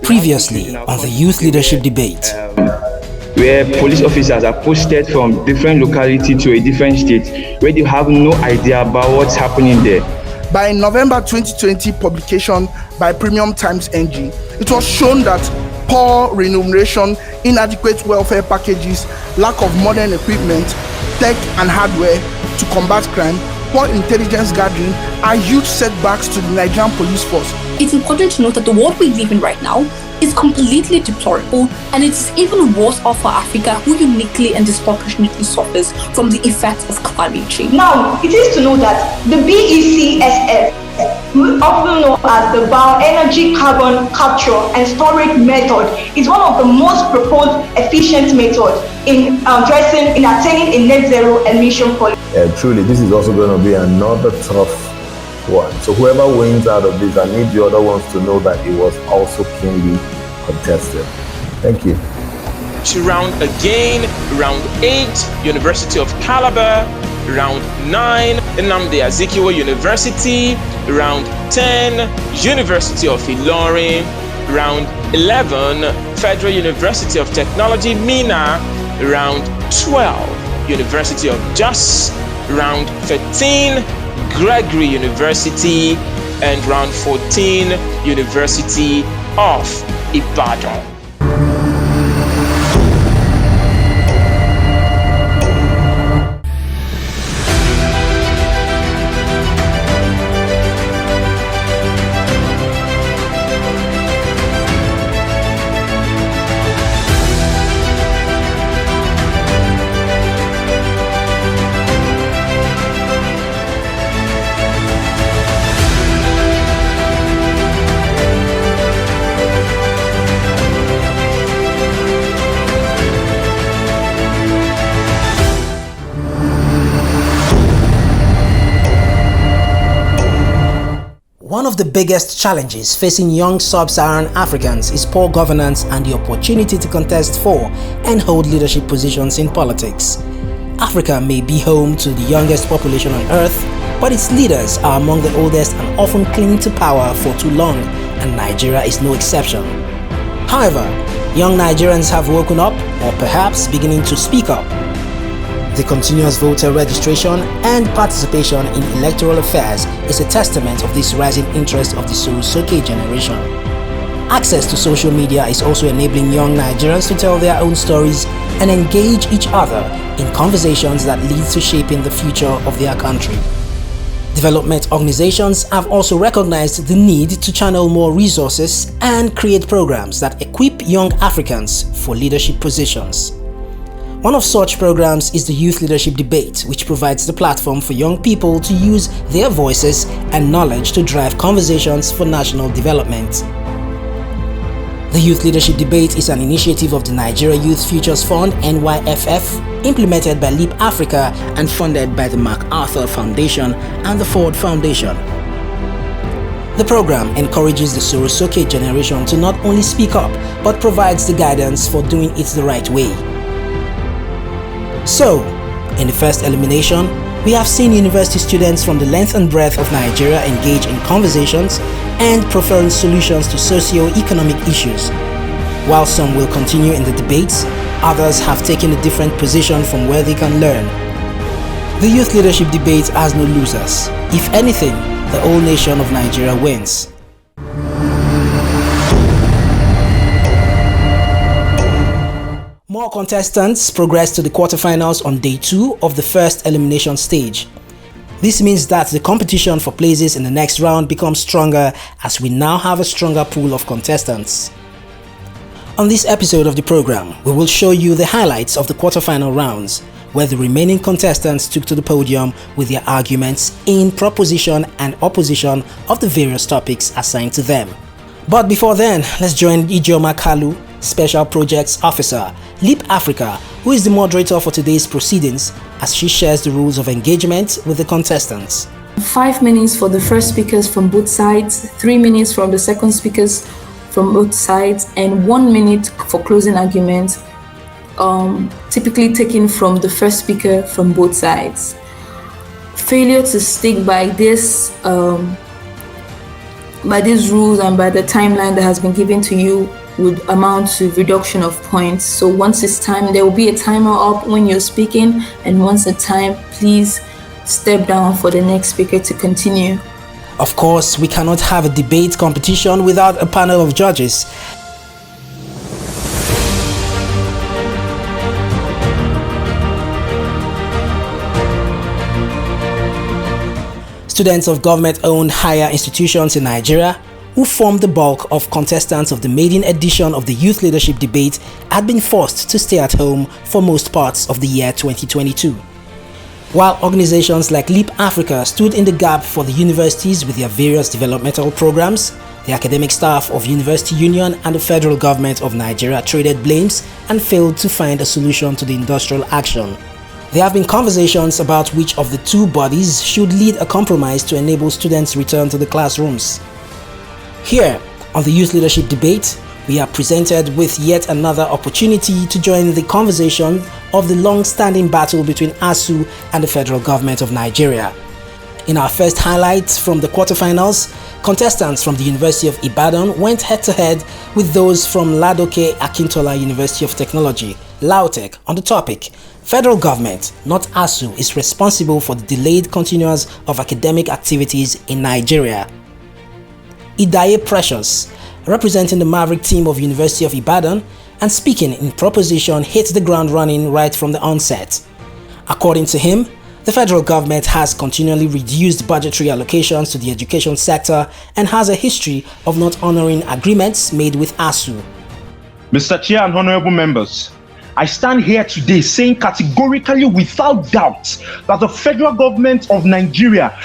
Previously on the Youth Leadership Debate. Where police officers are posted from different locality to a different state, where they have no idea about what's happening there. By November 2020 publication by Premium Times NG, it was shown that poor remuneration, inadequate welfare packages, lack of modern equipment, tech and hardware to combat crime, poor intelligence gathering are huge setbacks to the Nigerian police force. It's important to note that the world we live in right now is completely deplorable, and it's even worse off for Africa, who uniquely and disproportionately suffers from the effects of climate change. Now, it is to know that the BECSF, often known as the bioenergy carbon capture and storage method, is one of the most proposed efficient methods in attaining a net zero emission policy. Truly, this is also going to be another tough one. So whoever wins out of this, I need the other ones to know that it was also keenly contested. Thank you. To round again, round 8, University of Calabar, round 9, Nnamdi Azikiwe University, round 10, University of Ilorin, round 11, Federal University of Technology, Mina, round 12, University of Jos, round 13, Gregory University, and round 14, University of Ibadan. One of the biggest challenges facing young sub-Saharan Africans is poor governance and the opportunity to contest for and hold leadership positions in politics. Africa may be home to the youngest population on earth, but its leaders are among the oldest and often cling to power for too long, and Nigeria is no exception. However, young Nigerians have woken up, or perhaps beginning to speak up. The continuous voter registration and participation in electoral affairs is a testament of this rising interest of the Sorosoke generation. Access to social media is also enabling young Nigerians to tell their own stories and engage each other in conversations that lead to shaping the future of their country. Development organizations have also recognized the need to channel more resources and create programs that equip young Africans for leadership positions. One of such programs is the Youth Leadership Debate, which provides the platform for young people to use their voices and knowledge to drive conversations for national development. The Youth Leadership Debate is an initiative of the Nigeria Youth Futures Fund (NYFF), implemented by Leap Africa and funded by the MacArthur Foundation and the Ford Foundation. The program encourages the Sorosoke generation to not only speak up, but provides the guidance for doing it the right way. So, in the first elimination, we have seen university students from the length and breadth of Nigeria engage in conversations and preferring solutions to socio-economic issues. While some will continue in the debates, others have taken a different position from where they can learn. The Youth Leadership Debate has no losers. If anything, the whole nation of Nigeria wins. More contestants progressed to the quarterfinals on day 2 of the first elimination stage. This means that the competition for places in the next round becomes stronger as we now have a stronger pool of contestants. On this episode of the program, we will show you the highlights of the quarterfinal rounds, where the remaining contestants took to the podium with their arguments in proposition and opposition of the various topics assigned to them. But before then, let's join Ijeoma Kalu, Special Projects Officer, Leap Africa, who is the moderator for today's proceedings, as she shares the rules of engagement with the contestants. 5 minutes for the first speakers from both sides, 3 minutes from the second speakers from both sides, and 1 minute for closing arguments, typically taken from the first speaker from both sides. Failure to stick by this by these rules and by the timeline that has been given to you would amount to reduction of points. So once it's time, there will be a timer up when you're speaking, and once it's time, please step down for the next speaker to continue. Of course, we cannot have a debate competition without a panel of judges. Students of government-owned higher institutions in Nigeria, who formed the bulk of contestants of the maiden edition of the Youth Leadership Debate, had been forced to stay at home for most parts of the year 2022. While organizations like Leap Africa stood in the gap for the universities with their various developmental programs, the academic staff of University Union and the federal government of Nigeria traded blames and failed to find a solution to the industrial action. There have been conversations about which of the two bodies should lead a compromise to enable students' return to the classrooms. Here, on the Youth Leadership Debate, we are presented with yet another opportunity to join the conversation of the long-standing battle between ASUU and the federal government of Nigeria. In our first highlights from the quarterfinals, contestants from the University of Ibadan went head-to-head with those from Ladoke Akintola University of Technology, LAUTECH, on the topic, Federal Government, not ASUU, is responsible for the delayed continuance of academic activities in Nigeria. Idaye Precious, representing the Maverick team of University of Ibadan and speaking in proposition, hit the ground running right from the onset. According to him, the federal government has continually reduced budgetary allocations to the education sector and has a history of not honoring agreements made with ASUU. Mr. Chair and honorable members, I stand here today saying categorically without doubt that the federal government of Nigeria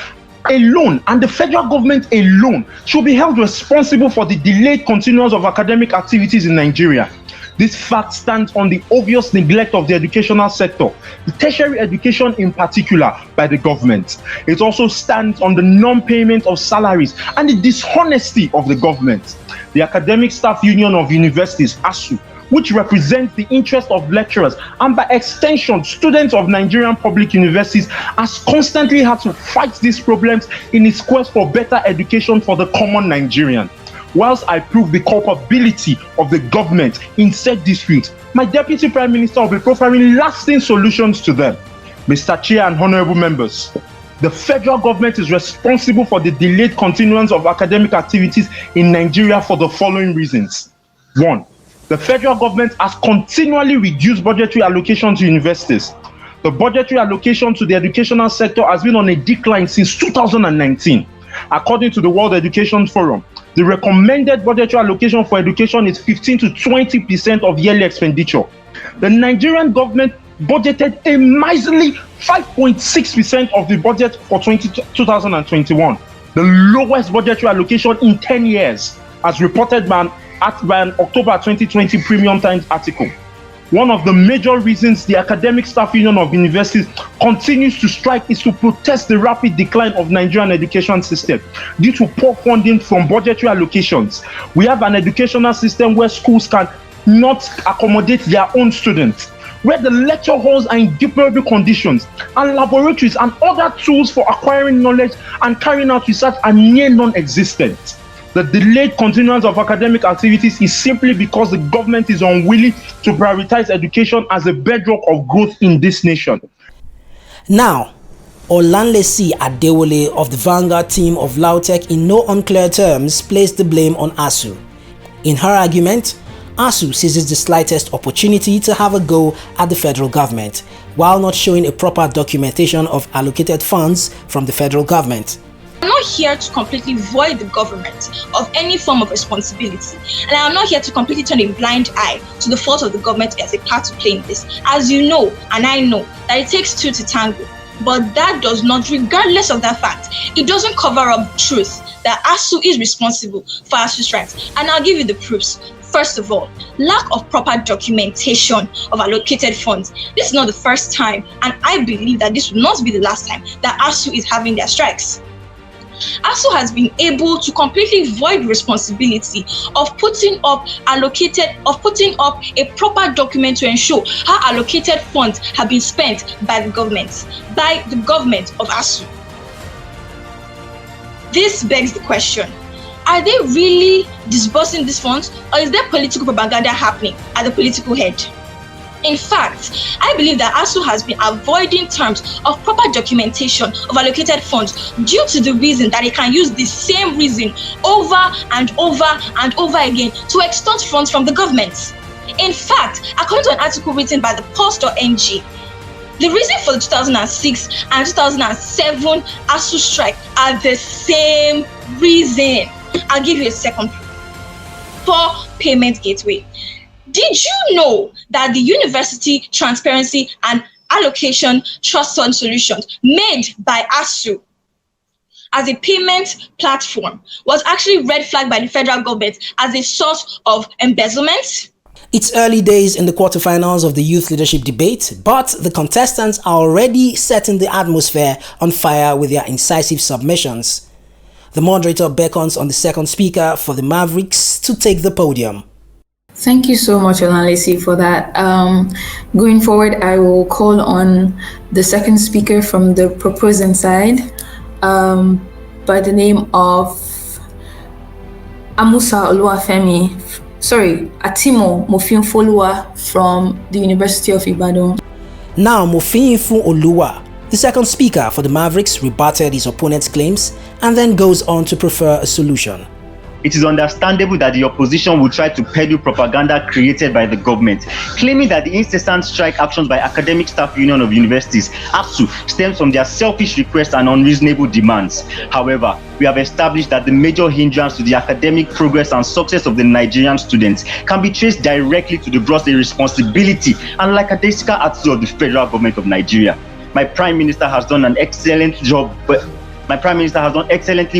alone and the federal government alone should be held responsible for the delayed continuance of academic activities in Nigeria. This fact stands on the obvious neglect of the educational sector, the tertiary education in particular, by the government. It also stands on the non-payment of salaries and the dishonesty of the government. The Academic Staff Union of Universities, ASUU, which represents the interest of lecturers and by extension students of Nigerian public universities, has constantly had to fight these problems in its quest for better education for the common Nigerian. Whilst I prove the culpability of the government in said dispute, my Deputy Prime Minister will be providing lasting solutions to them. Mr. Chair and honorable members, the federal government is responsible for the delayed continuance of academic activities in Nigeria for the following reasons. 1. The federal government has continually reduced budgetary allocation to universities. The budgetary allocation to the educational sector has been on a decline since 2019. According to the World Education Forum, the recommended budgetary allocation for education is 15 to 20% of yearly expenditure. The Nigerian government budgeted a miserly 5.6% of the budget for 2021, the lowest budgetary allocation in 10 years, as reported by an October 2020 Premium Times article. One of the major reasons the Academic Staff Union of Universities continues to strike is to protest the rapid decline of Nigerian education system due to poor funding from budgetary allocations. We have an educational system where schools can not accommodate their own students, where the lecture halls are in deplorable conditions, and laboratories and other tools for acquiring knowledge and carrying out research are near non-existent. The delayed continuance of academic activities is simply because the government is unwilling to prioritize education as a bedrock of growth in this nation. Now, Olanlesi Adewole of the Vanguard team of LAUTECH in no unclear terms placed the blame on ASUU. In her argument, ASUU seizes the slightest opportunity to have a go at the federal government, while not showing a proper documentation of allocated funds from the federal government. I'm not here to completely void the government of any form of responsibility, and I'm not here to completely turn a blind eye to the fault of the government as a part to play in this. As you know, and I know, that it takes two to tango, but that does not, regardless of that fact, it doesn't cover up truth that ASUU is responsible for ASUU strikes, and I'll give you the proofs. First of all, lack of proper documentation of allocated funds. This is not the first time, and I believe that this will not be the last time that ASUU is having their strikes. ASUU has been able to completely void responsibility of putting up a proper document to ensure how allocated funds have been spent by the government of ASUU. This begs the question, Are they really disbursing these funds, or is there political propaganda happening at the political head? In fact, I believe that ASU has been avoiding terms of proper documentation of allocated funds due to the reason that it can use the same reason over and over and over again to extort funds from the government. In fact, according to an article written by the Pulse.ng, the reason for the 2006 and 2007 ASU strike are the same reason. I'll give you a second. Poor payment gateway. Did you know that the University Transparency and Allocation Trust Fund Solutions made by ASU as a payment platform was actually red flagged by the federal government as a source of embezzlement? It's early days in the quarterfinals of the youth leadership debate, but the contestants are already setting the atmosphere on fire with their incisive submissions. The moderator beckons on the second speaker for the Mavericks to take the podium. Thank you so much, Olanlesi, for that. Going forward, I will call on the second speaker from the proposing side by the name of Atimo Mofinfolua from the University of Ibadan. Now, Mofinfu Oluwa, the second speaker for the Mavericks, rebutted his opponent's claims and then goes on to prefer a solution. It is understandable that the opposition will try to peddle propaganda created by the government, claiming that the incessant strike actions by Academic Staff Union of Universities, ASU, stems from their selfish requests and unreasonable demands. However, we have established that the major hindrance to the academic progress and success of the Nigerian students can be traced directly to the gross irresponsibility and lackadaisical attitude of the federal government of Nigeria. My Prime Minister has done excellently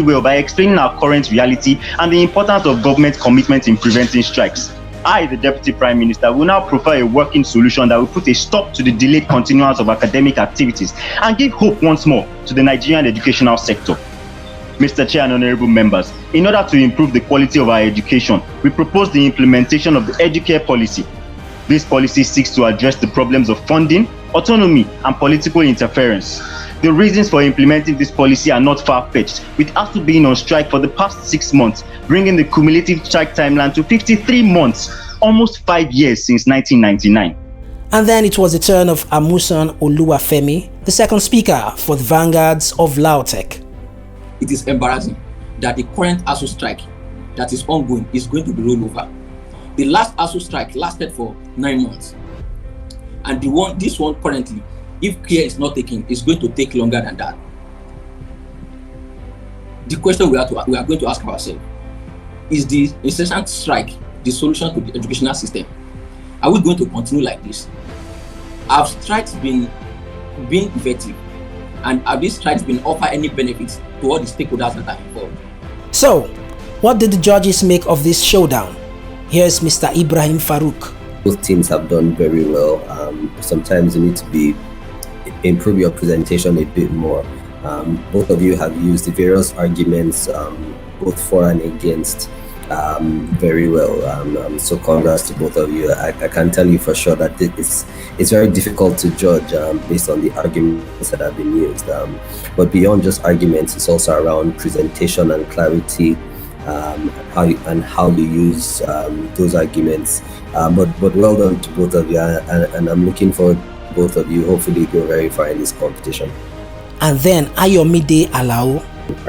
well by explaining our current reality and the importance of government commitment in preventing strikes. I, the Deputy Prime Minister, will now prefer a working solution that will put a stop to the delayed continuance of academic activities and give hope once more to the Nigerian educational sector. Mr. Chair and honorable members, in order to improve the quality of our education, we propose the implementation of the Educare policy. This policy seeks to address the problems of funding, autonomy, and political interference. The reasons for implementing this policy are not far-fetched, with ASU being on strike for the past 6 months, bringing the cumulative strike timeline to 53 months, almost 5 years since 1999. And then it was the turn of Amusan Oluwafemi, the second speaker for the vanguards of Lautech. It is embarrassing that the current ASU strike that is ongoing is going to be rolled over. The last ASU strike lasted for 9 months. And this one currently, if care is not taken, is going to take longer than that. The question we are going to ask ourselves, is the incessant strike the solution to the educational system? Are we going to continue like this? Have strikes been effective? And have these strikes been offer any benefits to all the stakeholders that are involved? So, what did the judges make of this showdown? Here's Mr. Ibrahim Farouk. Both teams have done very well. Sometimes you need to improve your presentation a bit more. Both of you have used the various arguments, both for and against, very well. So congrats to both of you. I can tell you for sure that it's very difficult to judge based on the arguments that have been used. But beyond just arguments, it's also around presentation and clarity, and how you use those arguments. But well done to both of you, and I'm looking forward to both of you hopefully go very far in this competition. And then Ayomide Alao.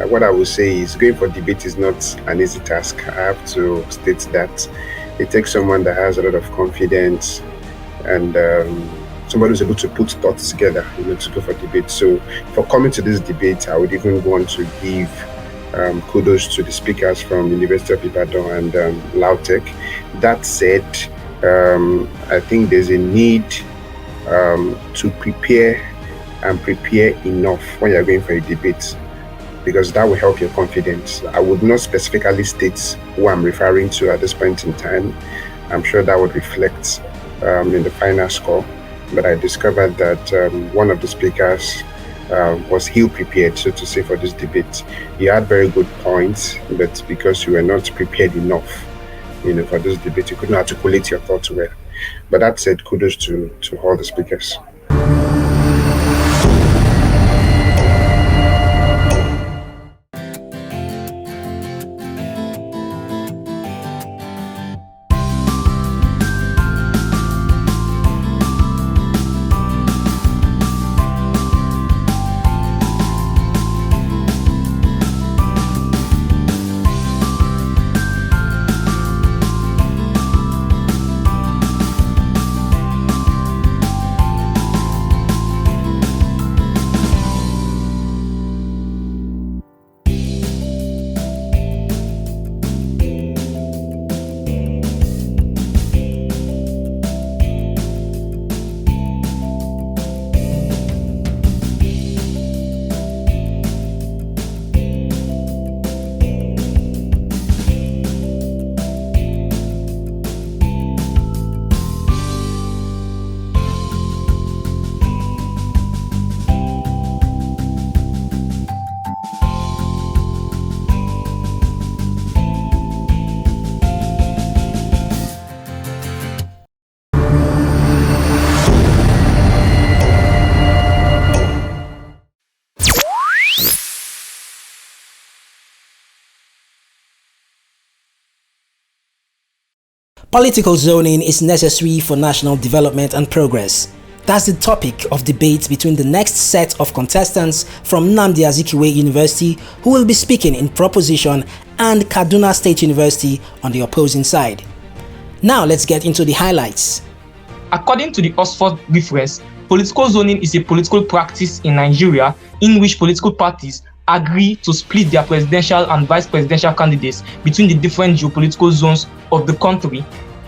What I would say is going for debate is not an easy task. I have to state that it takes someone that has a lot of confidence and somebody who's able to put thoughts together, to go for debate. So for coming to this debate, I would even want to give kudos to the speakers from University of Ibadan and Lautech. That said, I think there's a need to prepare enough when you're going for a debate, because that will help your confidence. I would not specifically state who I'm referring to at this point in time. I'm sure that would reflect in the final score, but I discovered that one of the speakers was ill prepared, so to say, for this debate. You had very good points, but because you were not prepared enough, for this debate, you could not articulate your thoughts well. But that said, kudos to all the speakers. Political zoning is necessary for national development and progress. That's the topic of debate between the next set of contestants from Nnamdi Azikiwe University, who will be speaking in proposition, and Kaduna State University on the opposing side. Now let's get into the highlights. According to the Oxford reference, political zoning is a political practice in Nigeria in which political parties agree to split their presidential and vice presidential candidates between the different geopolitical zones of the country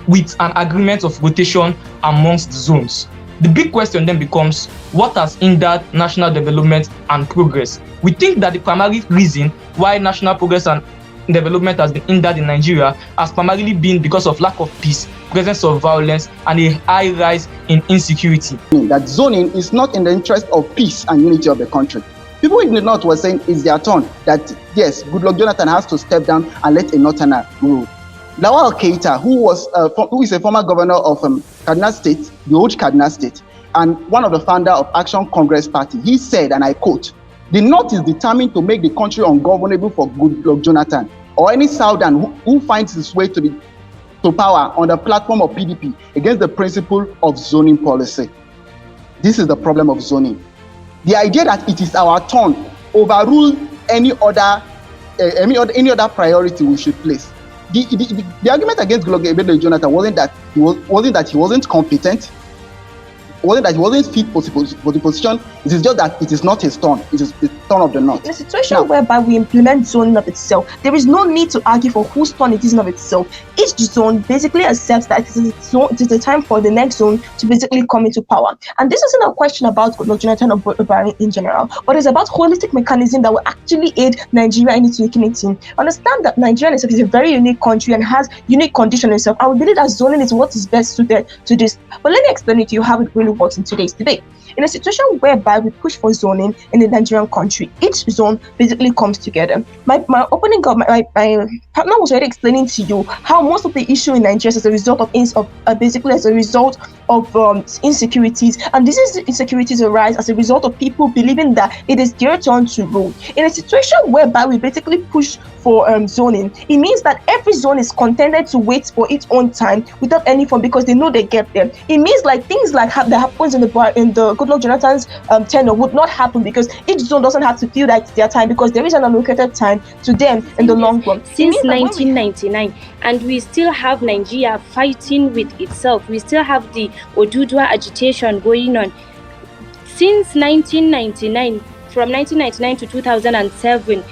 with an agreement of rotation amongst the zones. The big question then becomes, what has hindered national development and progress? We think that the primary reason why national progress and development has been hindered in Nigeria has primarily been because of lack of peace, presence of violence, and a high rise in insecurity. That zoning is not in the interest of peace and unity of the country. People in the north were saying it's their turn, that yes, Goodluck Jonathan has to step down and let a northerner rule. Lawal Keita, who is a former governor of Kaduna State, the old Kaduna State, and one of the founder of Action Congress Party, he said, and I quote, "The North is determined to make the country ungovernable for Goodluck Jonathan or any Southern who finds his way to power on the platform of PDP against the principle of zoning policy." This is the problem of zoning. The idea that it is our turn overrule any other priority we should place. The argument against Goodluck Jonathan wasn't that he wasn't competent, wasn't that he wasn't fit for the position. It is just that it is not his turn. It is the turn of the North. In a situation whereby we implement zoning of itself, there is no need to argue for whose turn it is of itself. Each zone basically accepts that it is the time for the next zone to basically come into power. And this isn't a question about Goodluck Jonathan or Buhari in general, but it's about holistic mechanism that will actually aid Nigeria in its unity. Understand that Nigeria itself is a very unique country and has unique conditions itself. I would believe that zoning is what is best suited to this. But let me explain it to you how it really works in today's debate. In a situation whereby we push for zoning in the Nigerian country, each zone basically comes together. My partner was already explaining to you how most of the issue in Nigeria is as a result of insecurities, and these insecurities arise as a result of people believing that it is their turn to rule. In a situation whereby we basically push for zoning, it means that every zone is contented to wait for its own time without any form because they know they get there. It means like things like that happens in the Goodluck Jonathan's tenure would not happen because each zone doesn't have to feel that it's their time because there is an allocated time to them in the long run. Since 1999, and we still have Nigeria fighting with itself. We still have the Oduduwa agitation going on. Since 1999, from 1999 to 2007,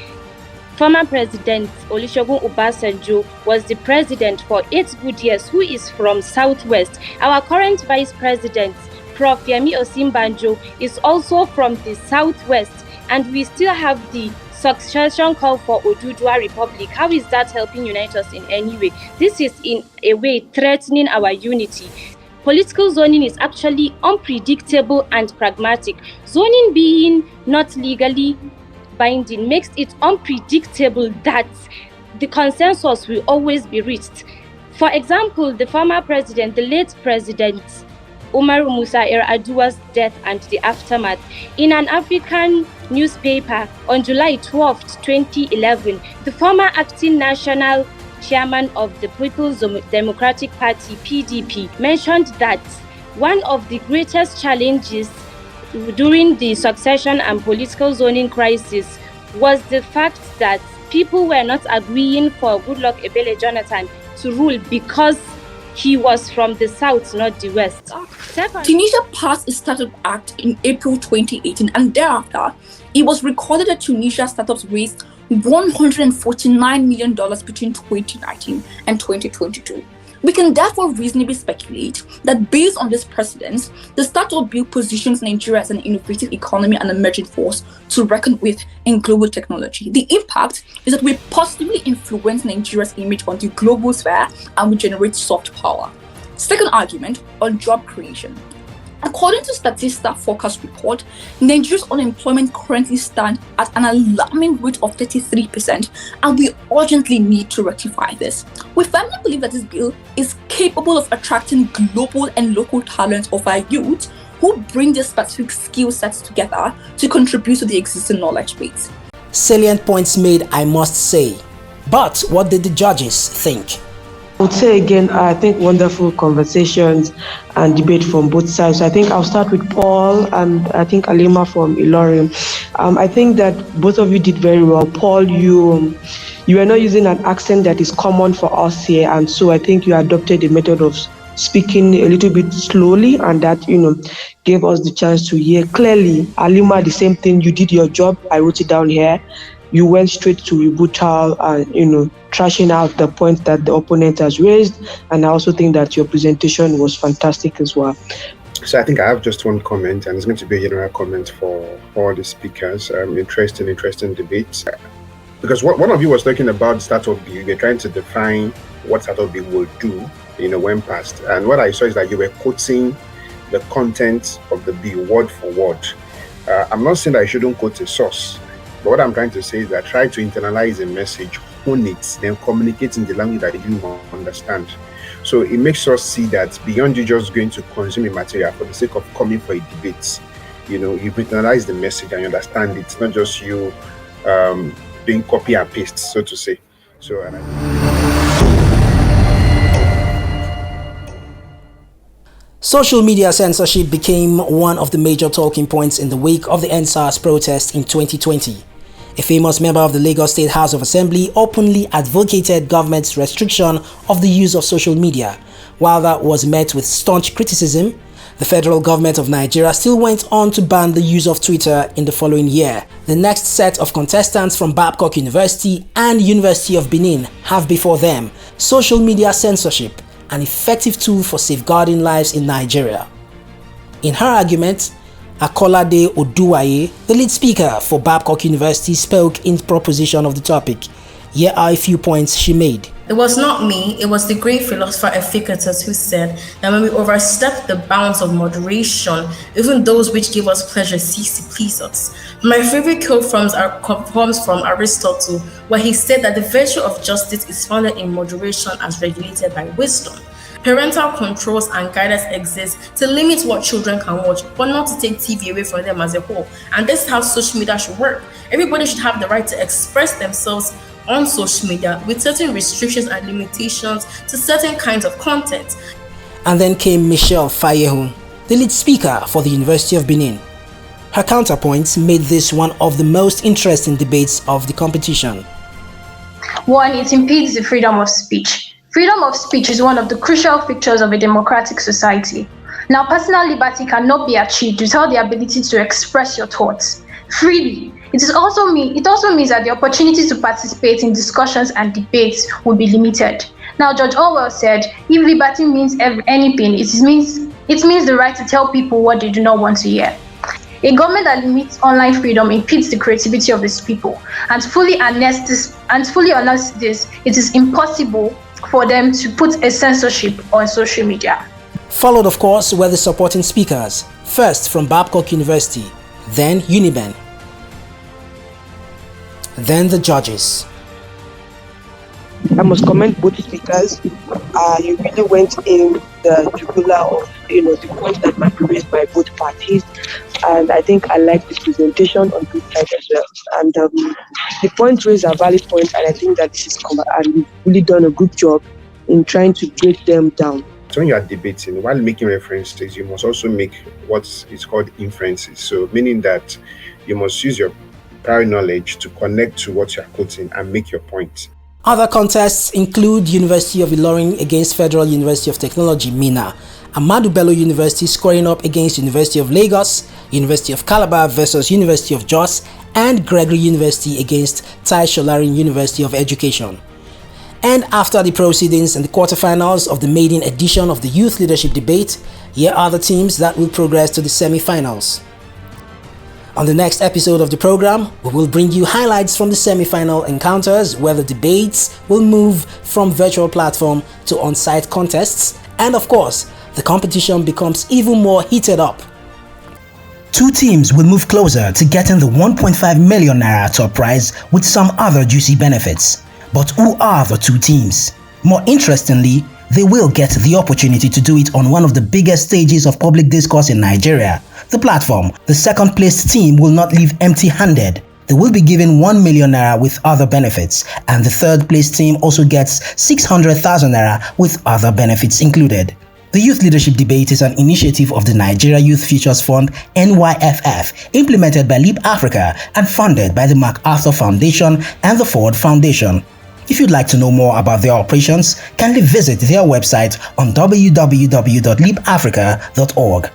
former President Olusegun Obasanjo was the president for 8 good years, who is from Southwest. Our current Vice President, Prof. Yemi Osinbajo, is also from the Southwest, and we still have the succession call for Oduduwa Republic. How is that helping unite us in any way? This is in a way threatening our unity. Political zoning is actually unpredictable and pragmatic. Zoning being not legally binding makes it unpredictable that the consensus will always be reached. For example, the former president, the late president, Umaru Musa Yar'Adua's death and the aftermath. In an African newspaper on July 12, 2011, the former acting national chairman of the People's Democratic Party, PDP, mentioned that one of the greatest challenges during the succession and political zoning crisis was the fact that people were not agreeing for Goodluck Jonathan to rule because he was from the south, not the west. Tunisia passed a Startup Act in April 2018, and thereafter, it was recorded that Tunisia startups raised $149 million between 2019 and 2022. We can therefore reasonably speculate that based on this precedent, the startup bill positions Nigeria as an innovative economy and emerging force to reckon with in global technology. The impact is that we positively influence Nigeria's image on the global sphere and we generate soft power. Second argument on job creation. According to Statista Forecast report, Nigeria's unemployment currently stands at an alarming rate of 33%, and we urgently need to rectify this. We firmly believe that this bill is capable of attracting global and local talents of our youth who bring their specific skill sets together to contribute to the existing knowledge base. Salient points made, I must say. But what did the judges think? I would say again, I think wonderful conversations and debate from both sides. I think I'll start with Paul and I think Alima from Ilorin. I think that both of you did very well. Paul, you are not using an accent that is common for us here, and so I think you adopted the method of speaking a little bit slowly, and that gave us the chance to hear clearly. Alima, the same thing. You did your job. I wrote it down here. You went straight to rebuttal and trashing out the point that the opponent has raised, and I also think that your presentation was fantastic as well. So I think I have just one comment, and it's going to be a general comment for all the speakers. Interesting debate. Because one of you was talking about startup bill. You're trying to define what startup bill will do, when passed. And what I saw is that you were quoting the content of the bill word for word. I'm not saying that you shouldn't quote a source, but what I'm trying to say is that try to internalize a message, hone it, then communicate in the language that you understand. So it makes us see that beyond you just going to consume a material for the sake of coming for a debate, you internalize the message and you understand it. It's not just you doing copy and paste, so to say. Social media censorship became one of the major talking points in the wake of the EndSARS protest in 2020. A famous member of the Lagos State House of Assembly openly advocated government's restriction of the use of social media. While that was met with staunch criticism, the federal government of Nigeria still went on to ban the use of Twitter in the following year. The next set of contestants from Babcock University and University of Benin have before them social media censorship, an effective tool for safeguarding lives in Nigeria. In her argument, Akolade Oduwaye, the lead speaker for Babcock University, spoke in proposition of the topic. Here are a few points she made. It was not me, it was the great philosopher Epictetus who said that when we overstep the bounds of moderation, even those which give us pleasure cease to please us. My favorite quote comes from Aristotle, where he said that the virtue of justice is founded in moderation as regulated by wisdom. Parental controls and guidance exist to limit what children can watch, but not to take TV away from them as a whole. And this is how social media should work. Everybody should have the right to express themselves on social media with certain restrictions and limitations to certain kinds of content. And then came Michelle Fayehun, the lead speaker for the University of Benin. Her counterpoints made this one of the most interesting debates of the competition. One, it impedes the freedom of speech. Freedom of speech is one of the crucial features of a democratic society. Now, personal liberty cannot be achieved without the ability to express your thoughts freely. It also means that the opportunity to participate in discussions and debates will be limited. Now, George Orwell said, if liberty means anything, it means the right to tell people what they do not want to hear. A government that limits online freedom impedes the creativity of its people. And to fully harness this, it is impossible for them to put a censorship on social media. Followed, of course, were the supporting speakers. First from Babcock University, then Uniben, then the judges. I must commend both speakers. You really went in the jugular of the points that might be raised by both parties, and I think I like this presentation on both sides as well. And the points raised are valid points, and I think that this is and we've really done a good job in trying to break them down. So when you are debating, while making references, you must also make what is called inferences. So meaning that you must use your prior knowledge to connect to what you are quoting and make your point. Other contests include University of Ilorin against Federal University of Technology, Minna, Ahmadu Bello University scoring up against University of Lagos, University of Calabar versus University of Jos, and Gregory University against Tai Solarin University of Education. And after the proceedings and the quarterfinals of the maiden edition of the Youth Leadership Debate, here are the teams that will progress to the semi-finals. On the next episode of the program, we will bring you highlights from the semi-final encounters where the debates will move from virtual platform to on-site contests, and of course, the competition becomes even more heated up. Two teams will move closer to getting the 1.5 million naira top prize with some other juicy benefits. But who are the two teams? More interestingly, they will get the opportunity to do it on one of the biggest stages of public discourse in Nigeria, the platform. The second placed team will not leave empty-handed. They will be given 1 million naira with other benefits, and the third place team also gets 600,000 naira with other benefits included. The Youth Leadership Debate is an initiative of the Nigeria Youth Futures Fund (NYFF), implemented by Leap Africa and funded by the MacArthur Foundation and the Ford Foundation. If you'd like to know more about their operations, kindly visit their website on www.leapafrica.org.